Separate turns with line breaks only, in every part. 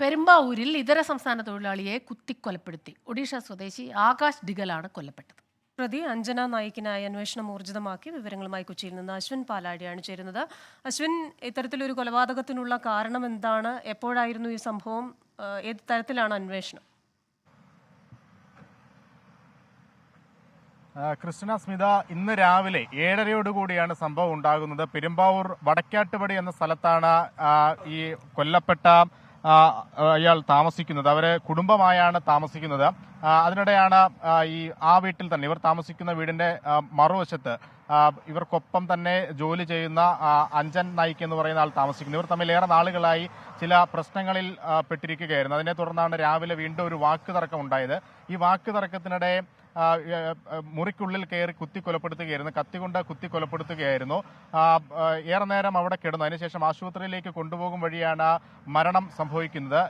പെരുമ്പാവൂരിൽ ഇതര സംസ്ഥാന തൊഴിലാളിയെ കുത്തിക്കൊലപ്പെടുത്തി. ഒഡീഷ സ്വദേശി ആകാശ് ഡിഗലാണ് കൊല്ലപ്പെട്ടത്.
പ്രതി അഞ്ജന നായിക്കിനായി അന്വേഷണം ഊർജിതമാക്കി വിവരങ്ങളുമായി കൊച്ചിയിൽ നിന്ന് അശ്വിൻ പാലാടിയാണ് ചേരുന്നത്. അശ്വിൻ, ഇത്തരത്തിലൊരു കൊലപാതകത്തിനുള്ള കാരണം എന്താണ്? എപ്പോഴായിരുന്നു ഈ സംഭവം? ഏത് തരത്തിലാണ് അന്വേഷണം?
കൃഷ്ണ സ്മിത, ഇന്ന് രാവിലെ 7:30യോടുകൂടിയാണ് സംഭവം ഉണ്ടാകുന്നത്. പെരുമ്പാവൂർ വടക്കാട്ടുപടി എന്ന സ്ഥലത്താണ് ഈ കൊല്ലപ്പെട്ട ഇയാൾ താമസിക്കുന്നത്. അവര് കുടുംബമായാണ് താമസിക്കുന്നത്. അതിനിടെയാണ് ആ വീട്ടിൽ തന്നെ, ഇവർ താമസിക്കുന്ന വീടിന്റെ മറുവശത്ത് ഇവർക്കൊപ്പം തന്നെ ജോലി ചെയ്യുന്ന അഞ്ജൻ നായിക് എന്ന് പറയുന്ന ആൾ താമസിക്കുന്നു. ഇവർ തമ്മിൽ ഏറെ നാളുകളായി ചില പ്രശ്നങ്ങളിൽ പെട്ടിരിക്കുകയായിരുന്നു. അതിനെ തുടർന്നാണ് രാവിലെ വീണ്ടും ഒരു വാക്കുതർക്കം ഉണ്ടായത്. ഈ വാക്കുതർക്കത്തിനിടെ മുറിക്കുള്ളിൽ കയറി കുത്തിക്കൊലപ്പെടുത്തുകയായിരുന്നു, കത്തികൊണ്ട് കുത്തിക്കൊലപ്പെടുത്തുകയായിരുന്നു. ഏറെ നേരം അവിടെ കിടന്നു. അതിനുശേഷം ആശുപത്രിയിലേക്ക് കൊണ്ടുപോകും വഴിയാണ് മരണം സംഭവിക്കുന്നത്.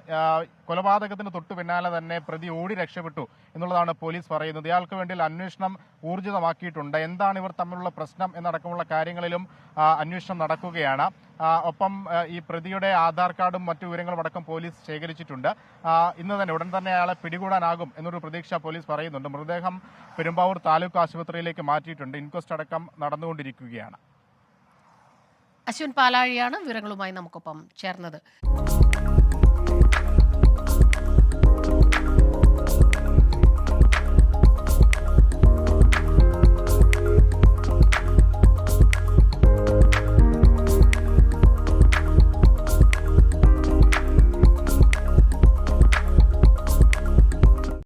കൊലപാതകത്തിന് തൊട്ടു പിന്നാലെ തന്നെ പ്രതി ഓടി രക്ഷപ്പെട്ടു എന്നുള്ളതാണ് പോലീസ് പറയുന്നത്. ഇയാൾക്ക് വേണ്ടി അന്വേഷണം ഊർജിതമാക്കിയിട്ടുണ്ട്. എന്താണ് ഇവർ തമ്മിലുള്ള പ്രശ്നം എന്നടക്കമുള്ള കാര്യങ്ങളിലും അന്വേഷണം നടക്കുകയാണ്. ഒപ്പം ഈ പ്രതിയുടെ ആധാർ കാർഡും മറ്റു വിവരങ്ങളും അടക്കം പോലീസ് ശേഖരിച്ചിട്ടുണ്ട്. ഇന്ന് തന്നെ ഉടൻ തന്നെ അയാളെ പിടികൂടാനാകും എന്നൊരു പ്രതീക്ഷ പോലീസ് പറയുന്നുണ്ട്. മൃതദേഹം പെരുമ്പാവൂർ താലൂക്ക് ആശുപത്രിയിലേക്ക് മാറ്റിയിട്ടുണ്ട്. ഇൻക്വസ്റ്റ് അടക്കം നടന്നുകൊണ്ടിരിക്കുകയാണ്.
അശ്വിൻ പാലാഴിയാണ് വിവരങ്ങളുമായി നമുക്കൊപ്പം ചേർന്നത്.